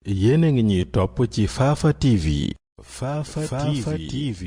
yéen a ngi ñuy topp ci Fafa TV. Fafa TV.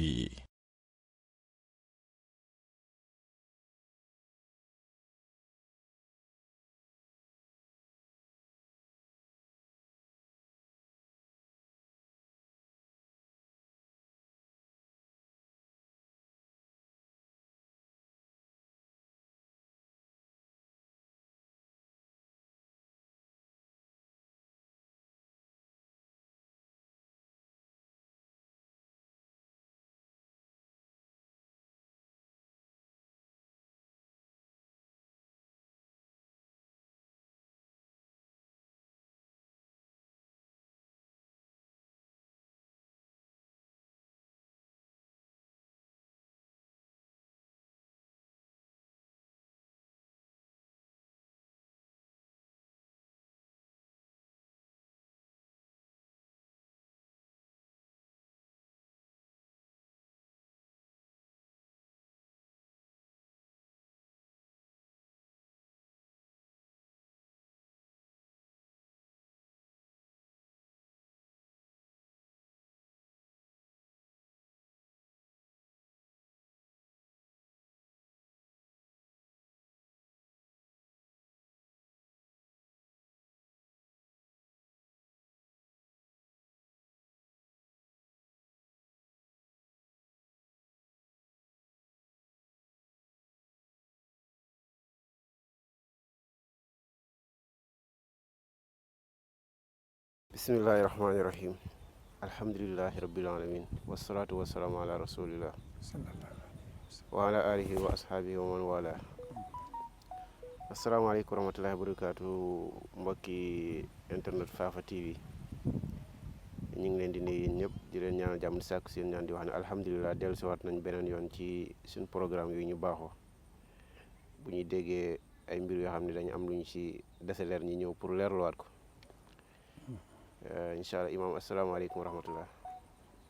bismillahi rahmaani rahim alhamdulilahi rabbil alamin wasalaatu wasalaamu ala rasulillah wa ala alihi wa ashaabihi wa man wala asalaamaaleykum wa rahmatullahi wa barakaatu mbokki internet Fafa TV ñu ngi leen di nuyu yéen ñëpp di leen ñaanal jàmm di sàkku seen ñaan di wax ne alhamdulilah dellu siwaat nañ beneen yoon ci suñ programme yu ñu baaxoo bu ñuy déggee ay mbir yoo xam ne dañu am lu ñu ci dese leer ñi ñëw pour leerluwaat ko incha allah imaam asalaamaaleykum wa rahmatullah.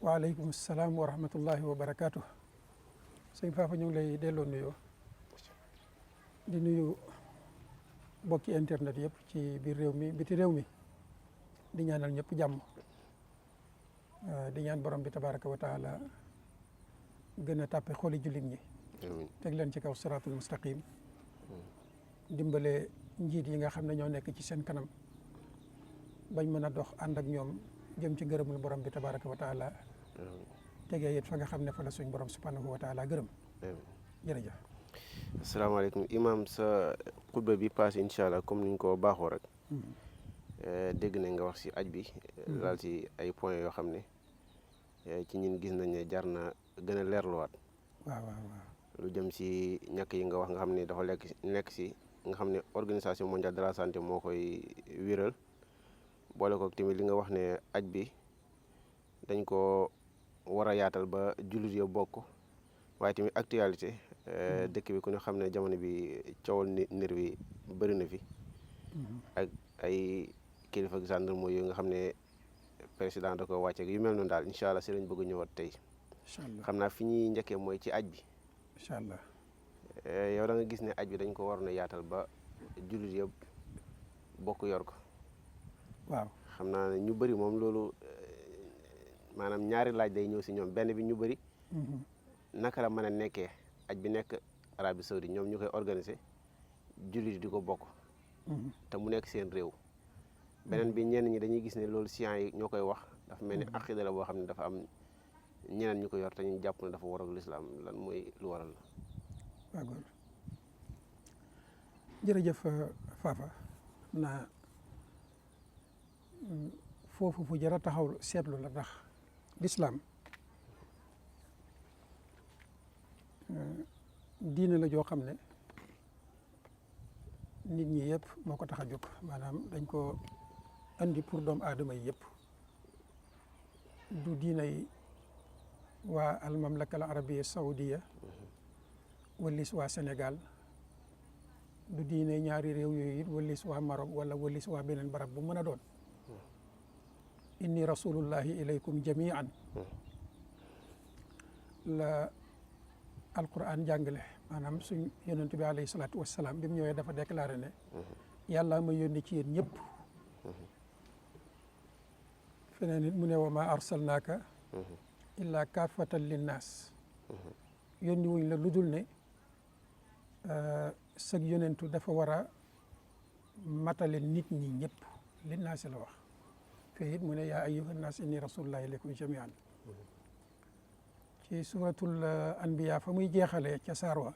waaleykum salaam wa rahmatullahi wa barakaatu. sëñ Fafa ñu ngi lay delloo nuyoo di nuyu bokki internet yëpp ci biir réew mi biti réew mi di ñaanal ñëpp jàmm di ñaan borom bi tabaraka wa taala gën a tàppe xooli jullit ñi. teg leen ci kaw siraatul mustaqim dimbale njiit yi nga xam ne ñoo nekk ci seen kanam. bañ mën a dox ànd ak ñoom jëm ci ngërëmul borom bi tabaraka wa taala tegee it fa nga xam ne fa la suñ borom subhanahu wa taala gërëm jërëjëf. asalaamaaleykum imam sa xutba bi passé incha allah comme niñ ko baaxoo rek dégg nañ nga wax si aj bi laal si ay points yoo xam ne ci ñun gis nañ ne jar na gën a leerluwaat. waaw lu jëm si ñàkk yi nga wax nga xam ne dafa nekk si nga xam ne organisation mondiale de la santé moo koy wéral boole ko tamit li nga wax ne aj bi dañ ko war a yaatal ba jullit yo bokk waaye tamit actualité dëkk bi ku ne xam ne jamono bi coowal nir wi bëri na fi ak ay kilifa gendarme yooyu nga xam ne président da ko wàcceeg yu mel noonu daal incha allah si lañ bëgg ñëwaat tey. incha allah xam naa fi ñuy njëkkee mooy ci aj bi. incha allah yow da nga gis ne aj bi dañ ko waroon a yaatal ba jullit yëpp bokk yor ko. waaw xam naa ne ñu bëri moom loolu maanaam ñaari laaj day ñëw si ñoom benn bi ñu bëri naka la mën a nekkee aj bi nekk Arabie Saoudite ñoom ñu koy organiser jullit di ko bokk te mu nekk seen réew beneen bi ñenn ñi dañuy gis ne loolu science yi ñoo koy wax dafa mel ni aqida la boo xam ne dafa am ñeneen ñu ko yor te ñu jàpp ne dafa war ak lislaam lan mooy lu waral la. waaw góor jërëjëf Fafa naa foofu fu jar a taxaw seetlu la ndax lislaam diine la joo xam ne nit ñi yëpp moo ko tax a jóg maanaam dañ ko andi pour doomu aadama yi yëpp du diinay waa al mamlaka al arabiya saoudia walis waa Sénégal du diine ñaari réew yooyu it walis waa Maroc wala walis waa beneen barab bu mën a doon inni rasulullahi ilaykum jamian la alquran jàngale maanaam suñ yonent bi alayhi salaatu wassalaam bi mu ñëwee dafa déclaré ne yàlla ma yónni ci yéen ñëpp feneen it mu ne wa ma arsalnaaka illa kaafatan linnaas yónni wuñ la lu dul ne sëg yonentu dafa war a matale nit ñi ñëpp linnaasi la wax fii it mu ne yaa ayyuhan naas inni rasulullahi ilaykum jamian ci suratul anbiya fa muy jeexalee ca saar wa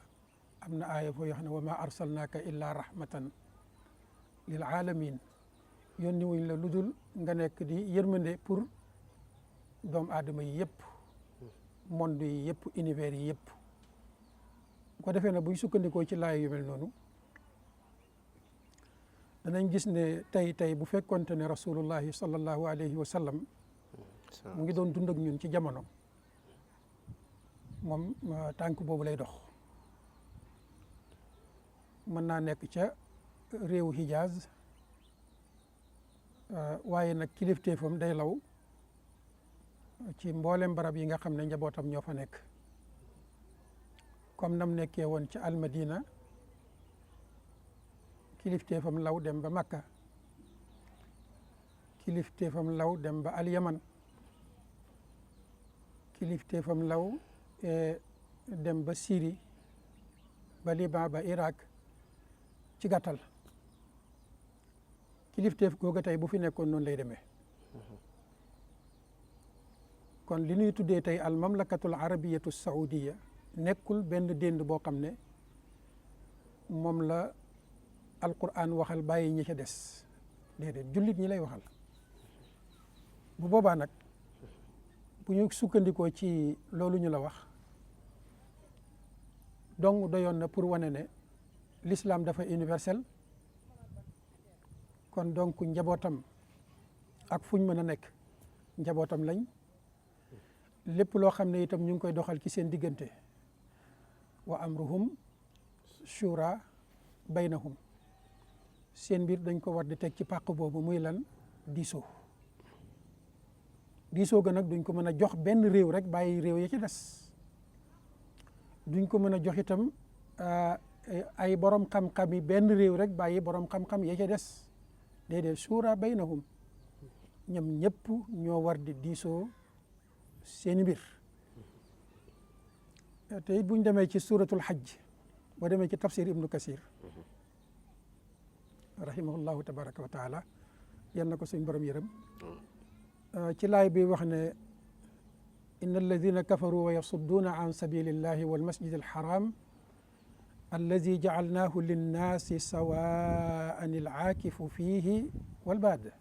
am na aaya foo wax ne wa ma arsalnaaka illa rahmatan lil alamin yónni wuñ la lu dul nga nekk di yërmande pour doomu aadama yi yëpp monde yi yëpp univers yi yëpp bu ko defee nag buñ sukkandikoo ci laay yu mel noonu danañ gis ne tey bu fekkonte ne rasulullahi sallallahu alayhi wa sallam mu ngi doon dund ak ñun ci jamono moom tànk boobu lay dox mën naa nekk ca réewu Hijaz waaye nag kilifteefam day law ci mboolem barab yi nga xam ne njabootam ñoo fa nekk comme nam nekkee woon ca almadina kilifteefam law dem ba Makka kilifteefam law dem ba alyaman kilifteefam law dem ba Syrie ba Liban ba Irak ci gàttal kilifteef googa tey bu fi nekkoon noonu lay demee kon li ñuy tuddee tey al mamlakatul arabiyatu saudiya nekkul benn dénd boo xam ne moom la alquran waxal bàyyi ñi ca des déedéet jullit ñi lay waxal bu boobaa nag bu ñu sukkandikoo ci loolu ñu la wax donc doyoon na pour wane ne l'islam dafa universel kon donc njabootam ak fuñ mën a nekk njabootam lañ lépp loo xam ne itam ñu ngi koy doxal ci seen diggante wa amruhum shura baynahum seen mbir dañ ko war di teg ci pàq boobu muy lan diisoo ga nag duñ ko mën a jox benn réew rek bàyyi réew ya ci des duñ ko mën a jox itam ay borom xam-xam yi benn réew rek bàyyi borom xam-xam ya ca des déedéet shura baynahum ñoom ñëpp ñoo war di diisoo seeni mbir te it buñ demee ci suratul hajj boo demee ci tafsir ibnu kasir rahimahullahu tabaraka wa taala yal na ko suñ borom yërëm ci laay bi wax ne inna alladina kafaru wa yasudduuna an sabilillahi wal masjid alharam alladi jacalnaahu linnaasi sawaan alcaakifu fiihi walbaad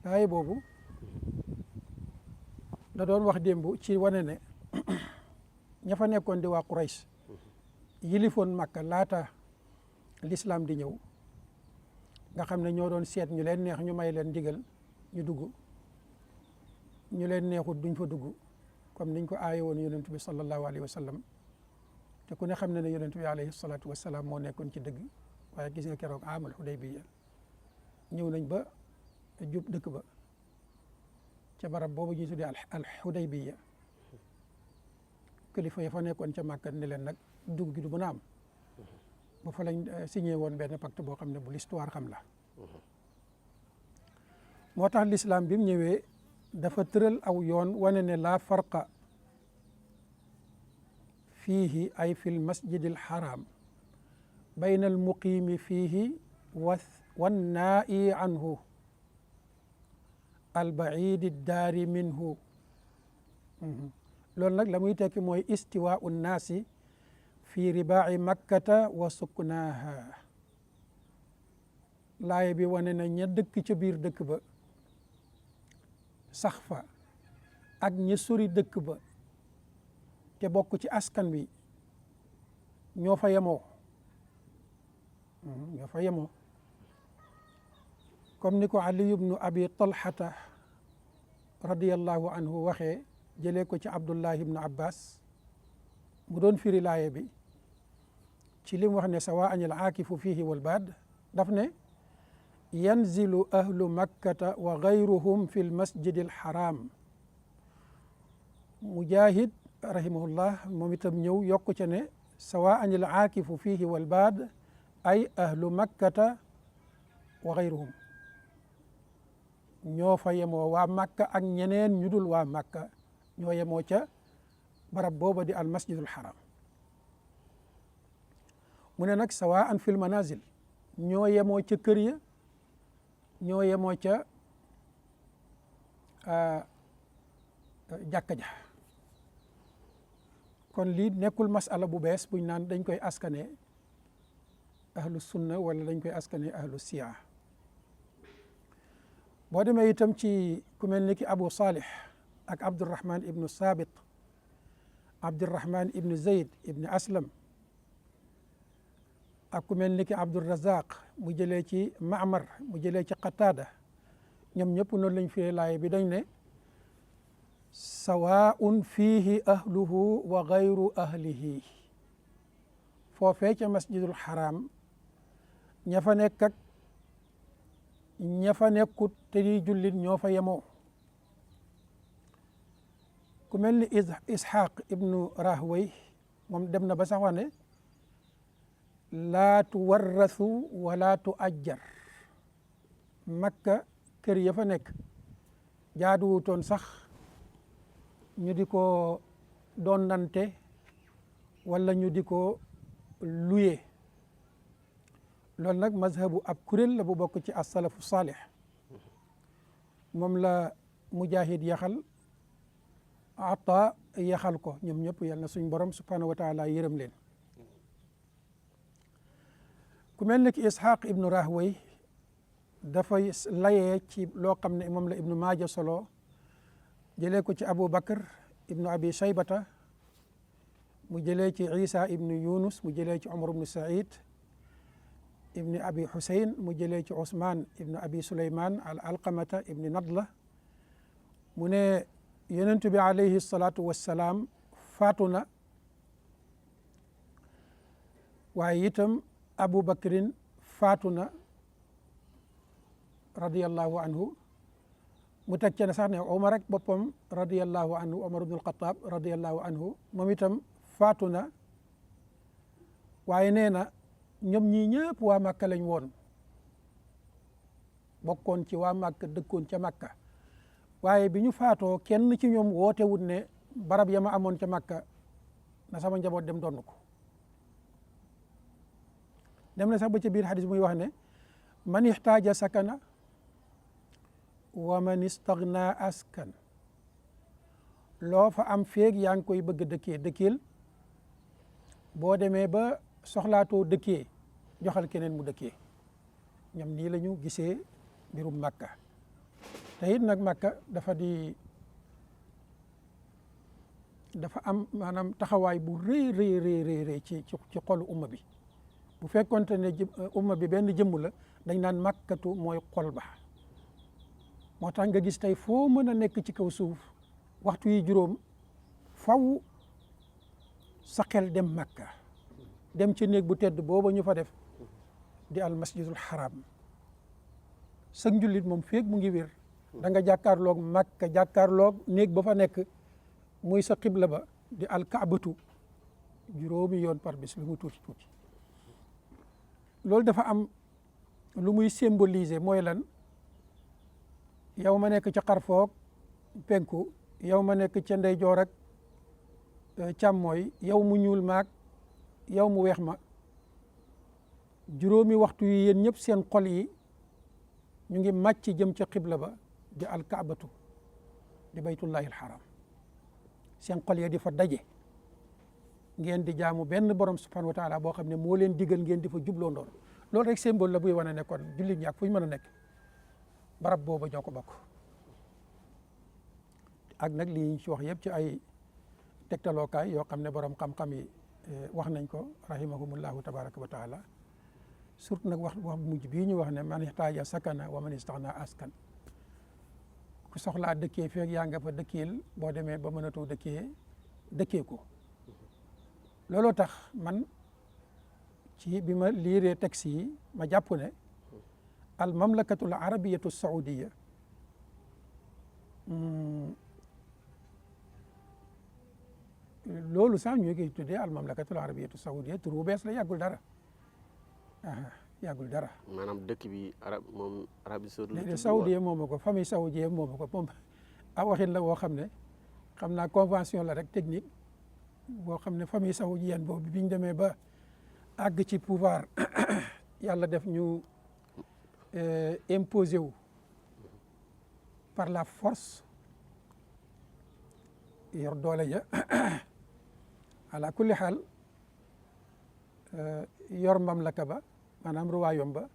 laay boobu da doon wax démb ci wane ne ña fa nekkoon di waa Quraysh yilifoon Makka laata l'islam di ñëw nga xam ne ñoo doon seet ñu leen neex ñu may leen ndigal ñu dugg ñu leen neexut duñ fa dugg comme niñ ko aaye woon yonent bi sallallahu alayhi wa sallam te ku ne xam ne ne yonent bi alayhi salatu wasalaam moo nekkoon ci dëgg waaye gis nga keroog amal Hudaybiya ñëw nañ ba jub dëkk ba ca barab boobu ñuy tuddee al Hudaybiya kilifa ya fa nekkoon ca Màkka ne leen nag dugg gi du mën a am ba fa lañ signé woon benn pacte boo xam ne bu l'histoire xam la moo tax l'islam bi mu ñëwee dafa tëral aw yoon wane ne laa farqa fiihi ay fi l masjid al haram bayna al muqiimi fiihi wannaa'i anhu al baidi daari minhu loolu nag la muy tekki mooy istiwaau nnaasi fi ribaaci makkata wa suknaaha laaya bi wane na ña dëkk ca biir dëkk ba sax fa ak ña sori dëkk ba te bokk ci askan wi ñoo fa yemoo comme ni ko Ali ibnu Abi Talhata radiyallahu anhu waxee jëlee ko ci Abdullahi ibnu Abbas mu doon firi laaya bi ci li mu wax ne sawaan al aakifu fihi wal baad daf ne yanzilu ahlu makkata wa gayruhum fi l masjid al haram Mujahid rahimahullah moom itam ñëw yokku ca ne sawaan al aakifu fihi wal baad ay ahlu makkata wa gayruhum ñoo fa yemoo waa Makka ak ñeneen ñu dul waa Makka ñoo yemoo ca barab booba di al masjidul haram mu ne nag sawaan fil manazil ñoo yemoo ca kër ya ñoo yemoo ca jàkka ja kon lii nekkul masala bu bees buñ naan dañ koy askane ahlu sunna wala dañ koy askane ahlu siya boo demee itam ci ku mel ni ki Abu Salih ak Abdurrahman ibnu Sabit Abdurrahman ibnu Zayd ibnu Aslam ak ku mel ni ki Abdurrazaq mu jëlee ci Maamar mu jëlee ci Qatada ñoom ñëpp noonu lañ firee laay bi dañ ne sawaun fiihi ahluhu wa gayru ahlihi foofee ca masjidul haram ña fa nekk ak ña fa nekkut te di jullit ñoo fa yemoo ku mel ni Ishaq ibnu Rahway moom dem na ba sax wax ne laa tuwarrasu wala tu ajjar Makka kër ya fa nekk jaaduwutoon sax ñu di ko donnante wala ñu di ko luye loolu nag mazhabu ab kuréel la bu bokk ci as-salafu salih moom la Mujahid yaxal Ata yaxal ko ñoom ñëpp yal na suñ borom subhanahu wa taala yërëm leen ku mel ne ki Ishaq ibnu Rahway dafay layee ci loo xam ne moom la ibnu Maaja solo jëlee ko ci Abu Bakr ibnu Abi Shaybata mu jëlee ci Isa ibnu Yunus mu jëlee ci Umar ibnu Saïd ibnu Abi Husayn mu jëlee ci Ousmane ibnu Abi Suleyman al Alqamata ibnu Nadla mu ne yonent bi alayhi salaatu wassalaam faatu na waaye itam Abu Bakrin faatu na radiyallahu anhu mu teg ci ne sax ne Omar rek boppam radiyallahu anhu Omar ibn al-Khattab radiyallahu anhu moom itam faatu na waaye nee na ñoom ñii ñëpp waa Makka lañ woon bokkoon ci waa Makka dëkkoon ca Makka waaye bi ñu faatoo kenn ci ñoom woote wut ne barab ya ma amoon ca Makka na sama njaboot dem donn ko dem na sax ba ca biir xadis muy wax ne man ixtaaja sakana wa man istagna askan loo fa am feeg yaa ngi koy bëgg dëkkee dëkkil boo demee ba soxlaatoo dëkkee joxal keneen mu dëkkee ñoom nii la ñu gisee mbirum Makka te it nag Makka dafa am maanaam taxawaay bu rëy ci xolu umma bi bu fekkonte ne umma bi benn jëmm la dañ naan Makkatu mooy xol ba moo tax nga gis tey foo mën a nekk ci kaw suuf waxtu yi juróom faw sa xel dem Makka dem ci néeg bu tedd booba ñu fa def di al masjidul haram sa njullit moom feeg mu ngi wér da nga jàkkaarloog Makka jàkkaarloog néeg ba fa nekk muy sa xibla ba di al kaabatu juróomi yoon par bis lu mu tuuti tuuti loolu dafa am lu muy symboliser mooy lan yow ma nekk ci xarfoog penku yow ma nekk ca ndeyjoor ak càmmooy yow mu ñuul maag yow mu weex ma juróomi waxtu yi yéen ñëpp seen xol yi ñu ngi màcc jëm ca xibla ba di alkaabatu di baytullahi alxaram seen xol ya di fa daje ngeen di jaamu benn borom subhanahu wa taala boo xam ne moo leen digal ngeen di fa jubloo ndoor loolu rek symbole la buy wane ne kon jullit ñi ak fu ñu mën a nekk barab booba ñoo ko bokk ak nag lii ñu ci wax yëpp ci ay tegtalookaay yoo xam ne borom xam-xam yi wax nañ ko rahimahumullahu tabaraka wa taala surtout nag wax mujj bii ñu wax ne man ixtaaja sakana wa man istaxna askan ku soxlaa dëkkee feeg yaa nga fa dëkkeel boo demee ba mënatoo dëkkee ko looloo tax man ci bi ma liiree texte yi ma jàpp ne al mamlakatul arabiyatu saudiya loolu sax ñu ngi tuddee al mamlakatul arabiyatu saudiya tur bu bees la yàggul dara yàggul dara. maanaam dëkk bi Arabie Saoudite. léegi saoudien moomu ko famille saoudien moomu ko moom waxin la boo xam ne xam naa convention la rek technique boo xam ne famille saoudienne boobu bi ñu demee ba àgg ci pouvoir yàlla def ñu imposé wu par la force yor doole ja ala kulli xaal yor mamlaka ba maanaam royaume ba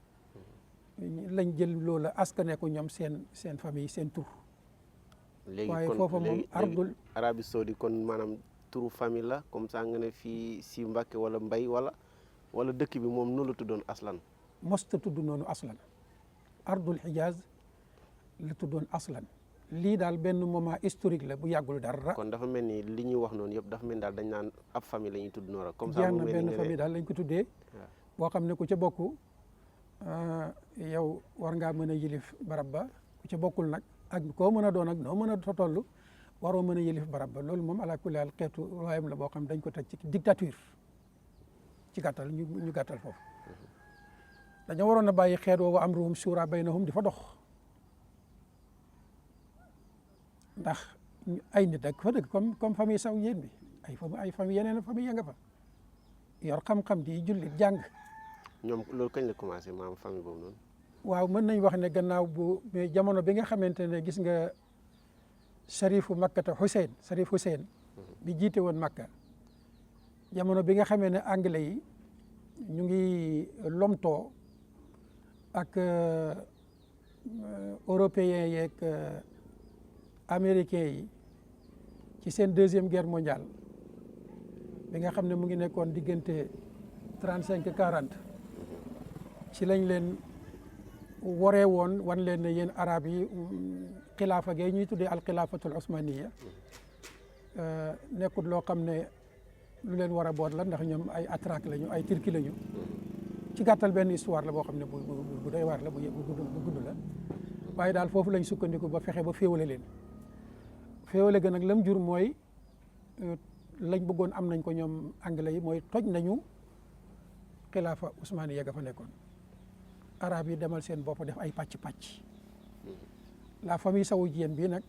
lañ jël loola askane ko ñoom seen famille seen tur. waaye foofa moom ardul Arabie Saoudite kon maanaam turu famille la comme ça nga ne fii si Mbàkke wala Mbay wala dëkk bi moom noonu la tuddoon aslan. mosta tudd noonu aslan ardul Hijaz la tuddoon aslan lii daal benn moment historique la bu yàggul dara. kon dafa mel ni li ñuy wax noonu yëpp dafa mel ni daal dañ naan ab famille la ñuy tudd noonu rek. comme ça jeex na benn famille daal lañ ko tuddee. boo xam ne ku ca bokk yow war ngaa mën a yilif barab ba ku ca bokkul nag ak koo mën a doon ak noo mën a toll waroo mën a yilif barab ba loolu moom ala kulli haal xeetu royaume la boo xam dañ ko teg ci dictature ci gàttal ñu gàttal foofu. dañoo waroon a bàyyi xeet woowu amruhum shura baynahum di fa dox ndax ay nit ak fa dëkk comme famille saoudienne bi ay famille yeneen famille ya nga fa yor xam-xam di jullit jàng. ñoom loolu kañ la commencé maam famille boobu noonu. waaw mën nañ wax ne gannaaw mais jamono bi nga xamante ne gis nga Sharifu Makkata Sharif Hussein bi jiite woon Makka jamono bi nga xamee ne anglais yi ñu ngi lomtoo ak européens yeeg américains yi ci seen deuxième guerre mondiale bi nga xam ne mu ngi nekkoon diggante 35-40 ci lañ leen waree woon wan leen ne yéen arab yi xilaafa gay ñuy tuddee alxilaafatul osmaniya nekkut loo xam ne lu leen war a boot la ndax ñoom ay atrak lañu ay turki lañu ci gàttal benn histoire la boo xam ne bu doy waar la bu gudd la waaye daal foofu lañ sukkandiku ba fexe ba féewale leen féewale ga nag lam jur mooy lañ bëggoon am nañ ko ñoom anglais yi mooy toj nañu xilaafa osmaniya ga fa nekkoon arab yi demal seen bopp def ay pàcc-pàcc la famille saoudienne bii nag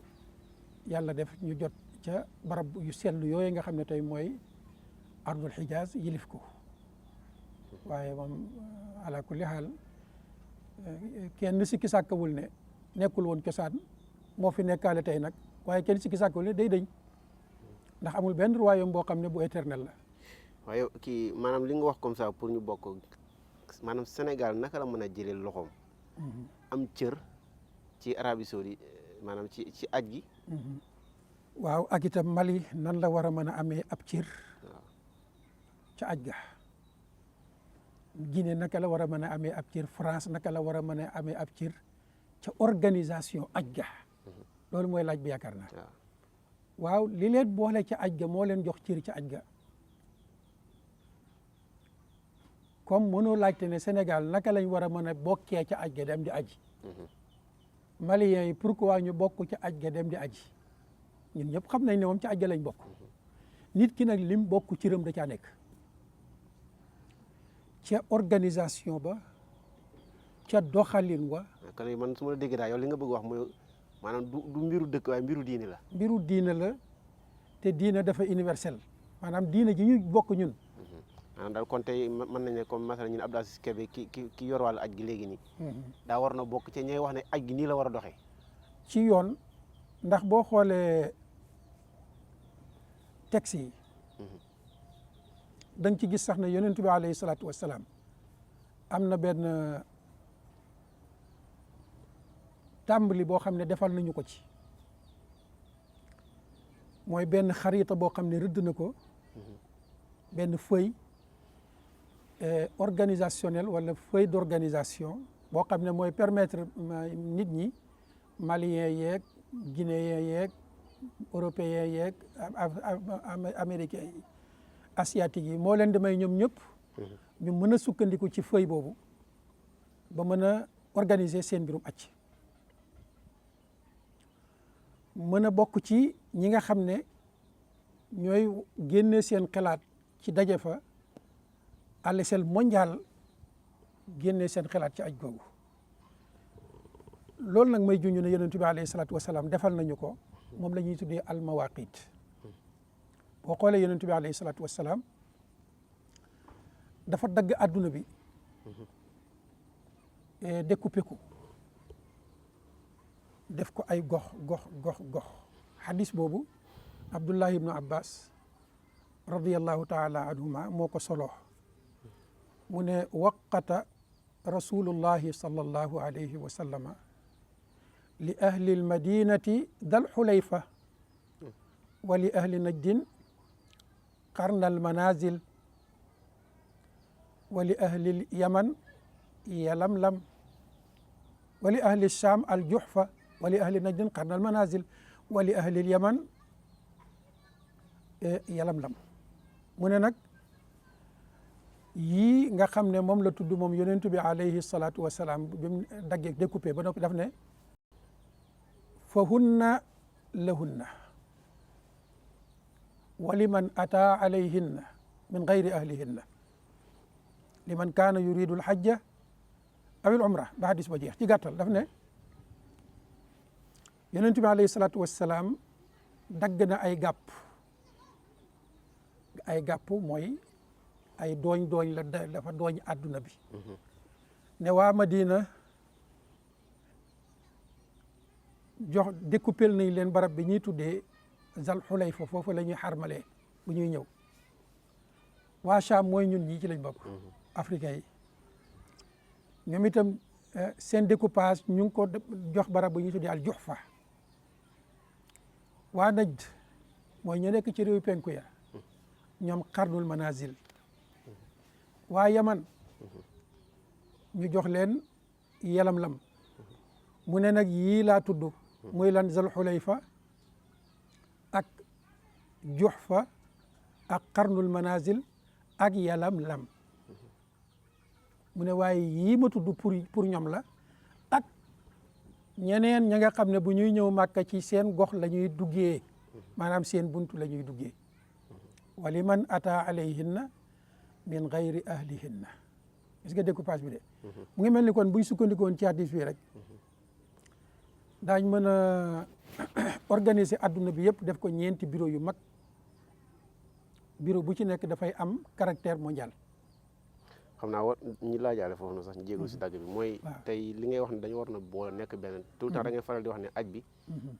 yàlla def ñu jot ca barab yu sellu yooyu nga xam ne tey mooy ardul Hijaz yilif ko waaye moom ala kulli xaal kenn sikki sàkkawul ne nekkul woon cosaan moo fi nekkaale tey nag waaye kenn sikki sàkkawul ne day dëñ ndax amul benn royaume boo xam ne bu éternel la. waaye kii maanaam li nga wax comme ça pour ñu bokk maanaam Sénégal naka la mën a jëlee loxoom. am cër ci Arabie Saoudite maanaam ci aj gi. waaw ak itam Mali nan la war a mën a amee ab cër. ca aj ga. Guinée naka la war a mën a amee ab cër France naka la war a mën a amee ab cër ca organisation aj ga. loolu mooy laaj bi yaakaar naa. waaw li leen boole ca aj ga moo leen jox cër ca aj ga. comme mënoo laajte ne Sénégal naka lañ war a mën a bokkee ca aj ga dem di aji. Maliens yi pourquoi ñu bokk ca aj ga dem di aji ñun ñëpp xam nañ ne moom ca aj ga lañ bokk. nit ki nag lim bokk cëram da caa nekk. ca organisation ba ca doxalin wa. kon man su ma la déggee daal yow li nga bëgg wax mooy maanaam du mbiru dëkk waaye mbiru diine la. mbiru diine la te diine dafa universel maanaam diine ji ñu bokk ñun. maanaam daal kon tey mën nañ ne comme masala ñun Abdou Aziz Kébé ki yor wàllu aj gi léegi nii. daa war na bokk ci ñooy wax ne aj gi nii la war a doxee. ci yoon ndax boo xoolee texte yi. da nga ci gis sax ne yonent bi alayhi salaatu wassalaam am na benn tàmbali boo xam ne defal nañu ko ci mooy benn xarita boo xam ne rëdd na ko benn feuille organisationnelle wala feuille d'organisation boo xam ne mooy permettre nit ñi maliens yeeg guinéens yeeg européens yeeg américains yi asiatique yi moo leen di may ñoom ñëpp ñu mën a sukkandiku ci feuille boobu ba mën a organiser seen mbirum acc mën a bokk ci ñi nga xam ne ñooy génne seen xalaat ci daje fa à l'échelle mondiale génnee seen xalaat ci aj googu. loolu nag may junj ne yonent bi alayhi salaatu wasalaam defal nañu ko moom la ñuy tuddee al mawaqit. boo xoolee yonent bi alayhi salaatu wasalaam dafa dagg adduna bi découpé ko def ko ay gox gox hadis boobu Abdullah ibnu Abbas radiyallahu taala anhuma moo ko solo mu ne waqata rasulullahi sallallahu alayhi wa sallama li ahli almadinati dal xulayfa wa li ahli najdin qarna almanazil wa li ahli alyaman yalamlam wa li ahli alsham aljuhfa wa li ahli najdin qarna almanazil wa li ahli alyaman yalamlam mu ne nag yii nga xam ne moom la tudd moom yonentu bi alayhi salaatu wa salaam bi mu daggee découpé ba noppi daf ne fa hunna lahunna wa liman ataa alayhinna min gayri ahlihinna liman kaana yuridu alhajja aw al umra ba hadis ba jeex ci gàttal daf ne yonentu bi alayhi salaatu wa salaam dagg na ay gàpp mooy ay dooñ la dafa dooñ àdduna bi ne waa Madina jox découpé nañ leen barab bi ñuy tuddee Zal Xulayfa foofu la ñuy xarmalee bu ñuy ñëw waa Cham mooy ñun ñii ci lañ bokk africains yi ñoom itam seen découpage ñu ngi ko jox barab bu ñuy tuddee al Juhfa waa Najd mooy ñu nekk ci réew penku ya ñoom qarnul manazil waa Yaman ñu jox leen yalamlam mu ne nag yii laa tudd muy lan Zal Xulayfa ak Juhfa ak qarnul manazil ak yalamlam mu ne waaye yii ma tudd pour ñoom la ak ñeneen ña nga xam ne bu ñuy ñëw Màkka ci seen gox la ñuy duggee maanaam seen buntu la ñuy duggee wa liman ata alayhinna min gayri ahlihinna gis nga découpage bi de mu ngi mel ni kon buñ sukkandikoon ci hadis bi rek daañ mën a organiser adduna bi yëpp def ko ñeenti bureau yu mag bureau bu ci nekk dafay am caractère mondial. xam naa war ñi laajaale foofu na sax ñu jéegul si dagg bi mooy tey li ngay wax ne dañu war na boole nekk benn tout le temps da ngay faral di wax ne aj bi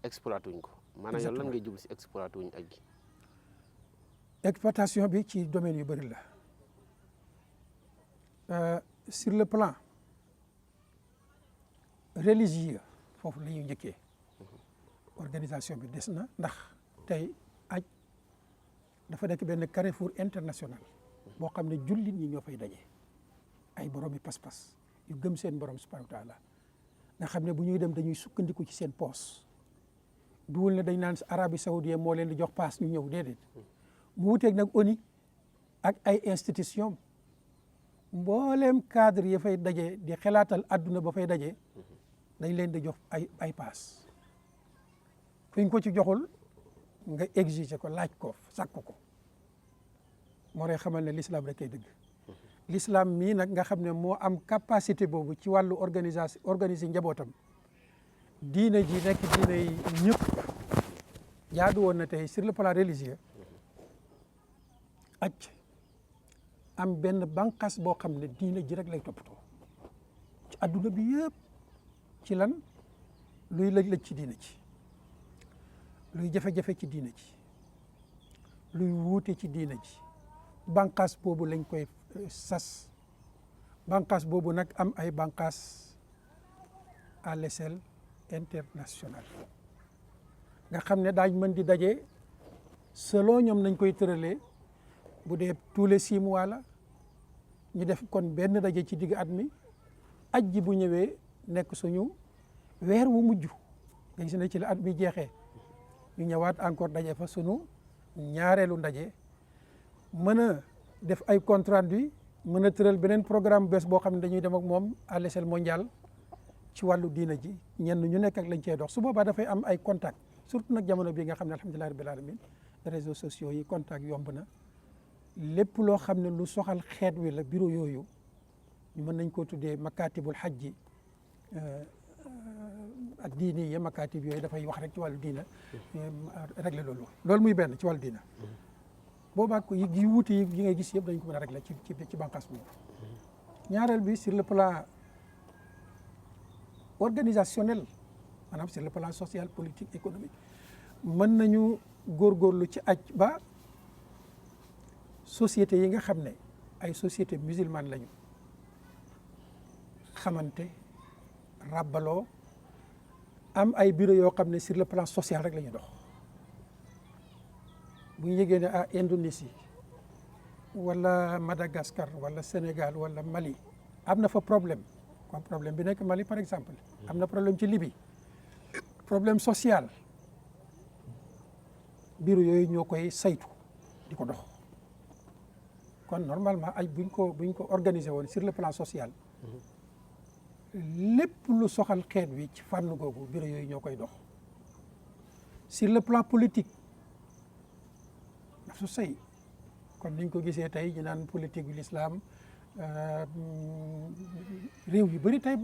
exploité wuñ ko maanaam yow lan ngay jublu si exploité wuñ aj gi. exploitation bi ci domaine yu bëri la sur le plan religieux foofu la ñuy njëkkee organisation bi des na ndax tey aj dafa nekk benn carrefour international boo xam ne jullit ñi ñoo fay daje ay borom yi pas-pas yu gëm seen borom subhanahu wa taala nga xam ne bu ñuy dem dañuy sukkandiku ci seen poos duwul ne dañ naan Arabie Saoudite moo leen di jox paas ñu ñëw déedéet mu wuteeg nag ONU ak ay institution mbooleem cadre ya fay daje di xalaatal adduna ba fay daje dañ leen di jox ay paas kuñ ko ci joxul nga exiger ko laaj ko sàkk ko moo lay xamal ne l'islam rek kay dëgg l'islam mii nag nga xam ne moo am capacité boobu ci wàllu organiser njabootam diine ji nekk diine yi ñëpp jaadu woon na tey sur le plan religieux aj am benn bànqaas boo xam ne diine ji rek lay toppatoo ci adduna bi yëpp ci lan luy lëj-lëj ci diine ji luy jafe-jafe ci diine ji luy wuute ci diine ji bànqaas boobu lañ koy sas bànqaas boobu nag am ay bànqaas à l'échelle internationale nga xam ne daañ mën di daje selon ñoom nañ koy tëralee bu dee tous les 6 mois la ñu def kon benn daje ci digg at mi aj ji bu ñëwee nekk suñu weer wu mujj nga gis ne ci la at mi jeexee ñu ñëwaat encore daje fa sunu ñaareelu ndaje mën a def ay compte rendu mën a tëral beneen programme bees boo xam ne dañuy dem ak moom à l'échelle mondiale ci wàllu diina ji ñenn ñu nekk ak lañ cey dox su boobaa dafay am ay contact surtout nag jamono bii nga xam ne alhamdulilah rabbil alamin réseaux sociaux yi contact yomb na lépp loo xam ne lu soxal xeet wi la bureau yooyu mën nañ koo tuddee makatibul hajji ak diini ya makatib yooyu dafay wax rek ci wàllu diina régler loolu muy benn ci wàllu diina boobaa ko yi wuute yi ngay gis yëpp dañ ko mën a régler ci bànqaas boobu ñaareel bi sur le plan organisationnel maanaam sur le plan social politique économique mën nañu góorgóorlu ci aj ba société yi nga xam ne ay société musulmane lañu xamante ràbbaloo am ay bureau yoo xam ne sur le plan social rek la ñu dox bu ñu yëgee ne Indonésie wala Madagascar wala Sénégal wala Mali am na fa problème comme problème bi nekk Mali par exemple am na problème ci Libye problème social bureau yooyu ñoo koy saytu di ko dox kon normalement ay buñ ko organiser woon sur le plan social lépp lu soxal xeet wi ci fànn googu bureau yooyu ñoo koy dox sur le plan politique daf su sëy kon niñ ko gisee tey ñu naan politique bi l'islam réew yu bëri tey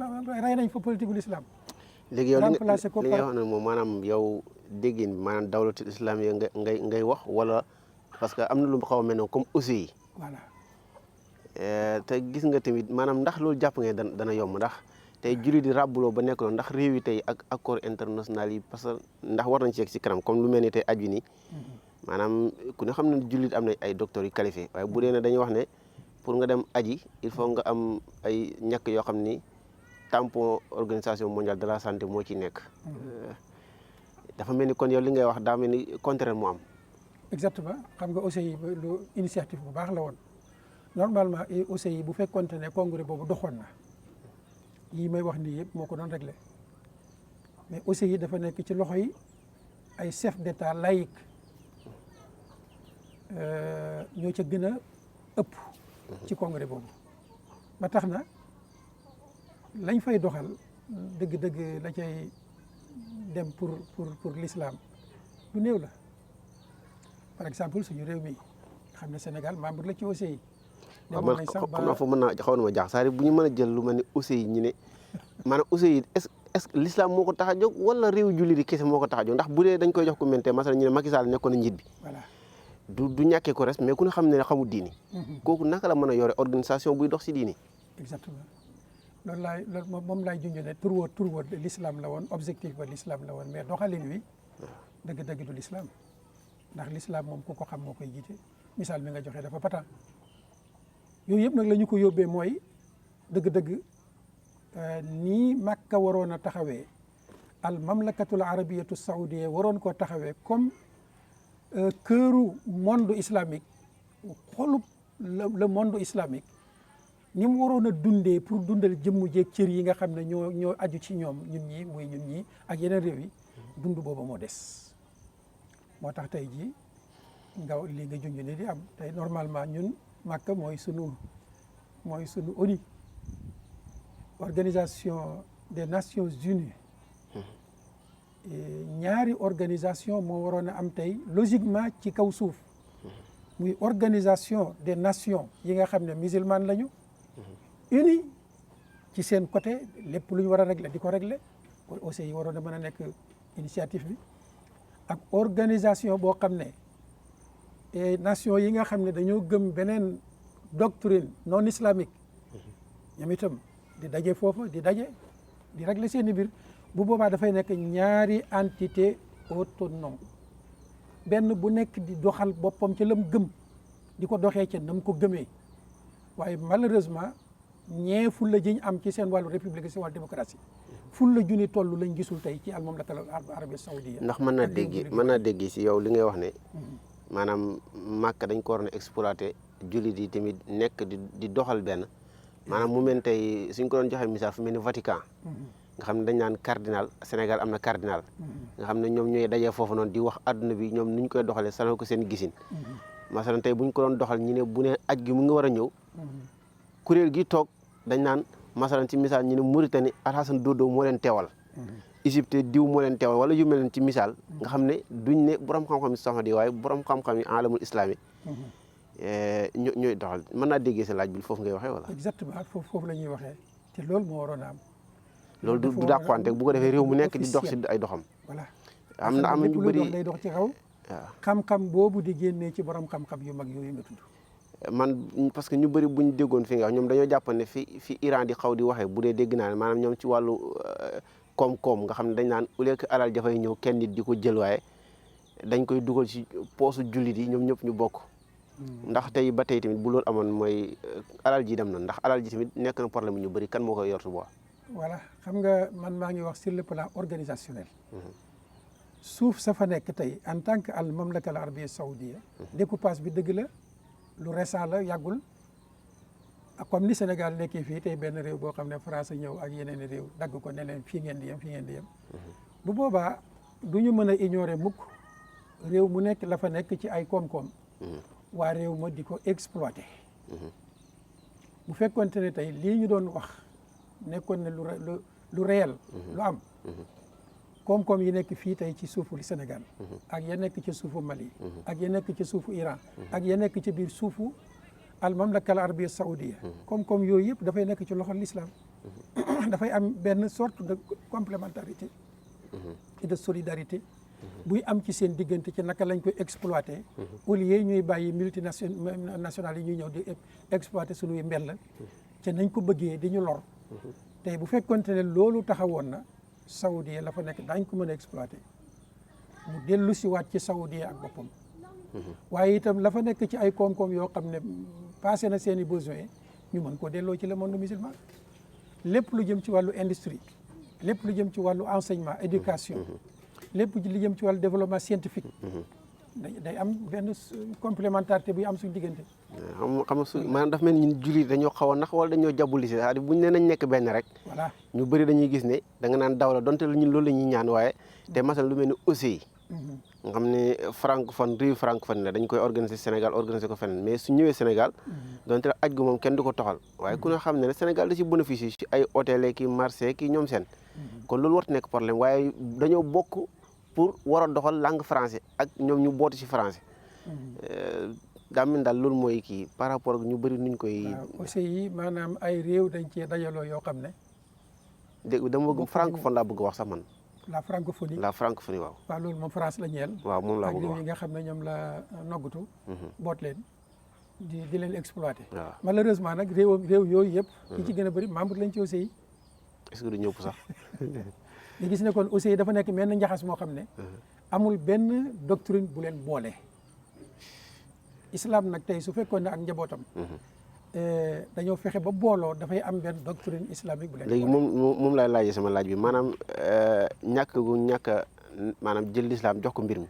rey nañ fa politique bu l'islam léegi yow li nga wax ne moom maanaam yow déggin bi maanaam dawlatul islam yi ngay wax wala parce que am na lu xaw a mel ne comme aussi yi voilà te gis nga tamit maanaam ndax loolu jàpp nga dana yomb ndax tey jullit di ràbbuloo ba nekk loolu ndax réew yi tey ak accord international yi parce que ndax war nañ ci yegg ci kanam comme lu mel ni tey aju ni maanaam ku ne xam ne jullit am na ay docteurs yu qualifié waaye bu dee ne dañuy wax ne pour nga dem aji il faut nga am ay ñàkk yoo xam ni tampon organisation mondiale de la santé moo ci nekk dafa mel ni kon yow li ngay wax daa mel ni contraire mu am exactement xam nga OCI lu initiative bu baax la woon normalement OCI bu fekkonte ne congrès boobu doxoon na yii may wax nii yëpp moo ko doon réglé mais OCI dafa nekk ci loxo yi ay chef d'état laïque ñoo ca gën a ëpp ci congrès boobu ba tax na lañ fay doxal dëgg-dëgg la cay dem pour l'islam lu néew la par exemple suñu réew mi xam ne Sénégal membre la ci OCI. demoon nañ sax ba xam naa xaw na ma jaax saa bu ñu mën a jël lu mel ni OCI ñu ne maanaam OCI est-ce que l'islam moo ko tax a jóg wala réew jullit yi kese moo ko tax a jóg ndax bu dee dañ koy jox ku mel ne masala ñu ne Macky Sall nekkoon na njiit bi. voilà du ñàkkee ko res mais ku ne xam ne xamul diini. kooku naka la mën a yore organisation buy dox si diini. exactement loolu moom laay junj ne tur wa l'islam la woon objectif ba l'islam la woon mais doxalin wi dëgg-dëgg du l'islam ndax l'islam moom ku ko xam moo koy jiite misaal mi nga joxe dafa pata yooyu yëpp nag la ñu ko yóbbee mooy dëgg-dëgg nii Makka waroon a taxawee al mamlakatul arabiyatu saoudia waroon koo taxawee comme këru monde islamique xolub le monde islamique ni mu waroon a dundee pour dundal jëmmu jeeg cër yi nga xam ne ñoo aju ci ñoom ñun ñi ak yeneen réew yi dund booba moo des moo tax tey jii li nga junj ni di am tey normalement ñun Makka mooy sunu ONU organisation des Nations Unies ñaari organisation moo waroon a am tey logiquement ci kaw suuf muy organisation des nations yi nga xam ne musulmane lañu uni ci seen côté lépp lu ñu war a régler di ko régler aussi yi waroon a mën a nekk initiative bi ak organisation boo xam ne nation yi nga xam ne dañoo gëm beneen doctrine non islamique ñoom itam di daje foofu di régler seen i mbir bu boobaa dafay nekk ñaari entité autonome benn bu nekk di doxal boppam ci lam gëm di ko doxee ca nam ko gëmee waaye malheureusement ñee fulla jiñ am ci seen wàllu république seen wàllu démocratie fulla junni toll lañ gisul tey ci al mamlakatul arabia saoudia ndax mën naa dégg si yow li ngay wax ne maanaam Makka dañ ko war a exploité jullit yi tamit nekk di doxal benn maanaam mu mel tey suñ ko doon joxe misaal fu mel ni Vatican nga xam ne dañ naan cardinal Sénégal am na cardinal nga xam ne ñoom ñooy dajee foofu noonu di wax adduna bi ñoom nuñ koy doxalee sanal ko seen gisin masalan tey buñ ko doon doxal ñu ne bu ne aj gi mu ngi war a ñëw kuréel gi toog dañ naan masalan ci misaal ñu ne Mauritanie Alhassane Dodo moo leen teewal Égypte diw moo leen teewal wala yu mel ci misaal nga xam ne duñ ne borom xam-xam yi sax di waaye borom xam-xam yi alamul islami ñooy doxal mën naa déggee sa laaj bi foofu ngay waxee wala. exactement foofu la ñuy waxee te loolu moo waroon a am. loolu du dàqwante bu ko defee réew mu nekk di dox si ay doxam. voilà am na ñu bëri day dox ci kaw. waaw xam-xam boobu di génnee ci borom xam-xam yu mag yooyu nga tudd. man parce que ñu bëri bu ñu déggoon fi nga wax ñoom dañoo jàpp ne fi Iran di xaw di waxee bu dee dégg naa ne maanaam ñoom ci wàllu koom-koom nga xam ne dañ naan au lieu que alal dafay ñëw kenn nit di ko jël waaye dañ koy dugal ci poosu jullit yi ñoom ñëpp ñu bokk. ndax tey ba tey tamit bu loolu amoon mooy alal ji dem na ndax alal ji tamit nekk na problème ñu bëri kan moo koy yor su boobaa. voilà xam nga man maa ngi wax sur le plan organisationnel. suuf sa fa nekk tey en tant que al mamlaka al arabia saoudia découpage bi dëgg la lu récent la yàggul comme ni Sénégal nekkee fii tey benn réew boo xam ne France ñëw ak yeneen i réew dagg ko ne leen fii ngeen di yem fii ngeen di yem. bu boobaa du ñu mën a ignorer mukk réew mu nekk la fa nekk ci ay koom-koom. waa réew ma di ko exploité. bu fekkonte ne tey lii ñu doon wax nekkoon ne lu réel. lu am. koom-koom yi nekk fii tey ci suufu Sénégal. ak ya nekk ci suufu Mali. ak ya nekk ci suufu Iran. ak ya nekk ci biir suufu al mamlaka al arabia saoudia. koom-koom yooyu yëpp dafay nekk ci loxol l'islam. dafay am benn sorte de complémentarité. et de solidarité. buy am ci seen diggante ci naka lañ koy exploité. au lieu ñuy bàyyi multinationales yi ñuy ñëw di exploité suñuy mbell. te nañ ko bëggee di ñu lor. tey bu fekkonte ne loolu taxawoon na. Saoudia la fa nekk daañ ko mën a exploité mu dellu si waat ci Saoudia ak boppam. waaye itam la fa nekk ci ay koom-koom yoo xam ne passé na seen i besoins ñu mën koo delloo ci le monde musulman. lépp lu jëm ci wàllu industrie lépp lu jëm ci wàllu enseignement éducation lépp lu jëm ci wàllu développement scientifique. day am benn complémentarité buy am suñu diggante. xam nga maanaam dafa mel ni ñun jullit dañoo xaw a nax wala dañoo jàbbulisi c'est-à-dire buñ ne nañ nekk benn rek. voilà ñu bëri dañuy gis ne da nga naan daw la donte ñun loolu la ñuy ñaan waaye te masal lu mel ni OCI. nga xam ne francophone réew francophone la dañ koy organiser Sénégal organiser ko feneen mais su ñëwee Sénégal. donte aj gu moom kenn du ko toxal. waaye ku ne xam ne Sénégal da ci bénéfice ci ay hôtel ki marché ki ñoom seen. kon loolu warut nekk problème waaye dañoo bokk. pour war a doxal langue français ak ñoom ñu bootu ci français. daa mel daal loolu mooy kii par rapport ak ñu bëri nuñ koy. waaw aussi maanaam ay réew dañ cee dajaloo yoo xam ne. dégg dama bëgg francophone laa bëgg wax sax man. la francophonie waaw. waaw loolu moom France la ñeel. waaw moom laa bëgg ak réew wax yi nga xam ne ñoom la noggatu. boot leen di leen exploité. waaw malheureusement nag réew yooyu yëpp. ki ci gën a bëri membre lañ ci OCI. est-ce que du ñëpp sax. ñu gis ne kon OCI dafa nekk benn njaxas moo xam ne. amul benn doctrine bu leen boole. islam nag tey su fekkoon ne ak njabootam. dañoo fexe ba booloo dafay am benn doctrine islamique bu leen boole. léegi moom laay laajee sama laaj bi maanaam ñàkk maanaam jël l'islam jox ko mbir mi.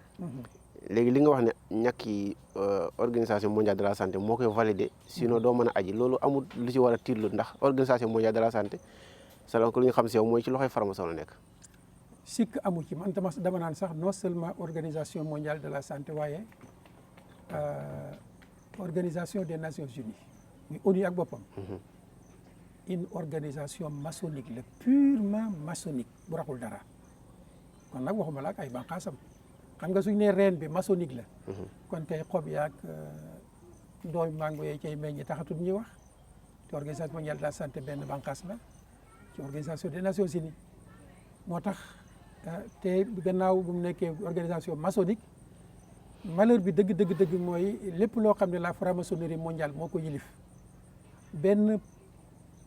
léegi li nga wax ne ñàkki organisation mondiale de la santé moo koy validé sinon doo mën a aji loolu amul lu ci war a tiitlu ndax organisation mondiale de la santé selon que lu ñu xam si yow mooy ci loxoy pharmacien la nekk. sikk amu ci man dama naan sax non seulement organisation mondiale de la santé waaye organisation des nations unies muy ONU ak boppam. une organisation maçonnique la purement maçonnique bu raxul dara kon nag waxuma la ak ay bànqaasam xam nga suñ nee reen bi maçonnique la. kon kay xob yaak doomu mango yee cay meññi taxatul ñuy wax te organisation mondiale de la santé benn bànqaas la ci organisation des nations unies moo tax. te gannaaw bu mu nekkee organisation maçonnique malheur bi dëgg mooy lépp loo xam ne la franc-maçonnerie mondiale moo ko yilif benn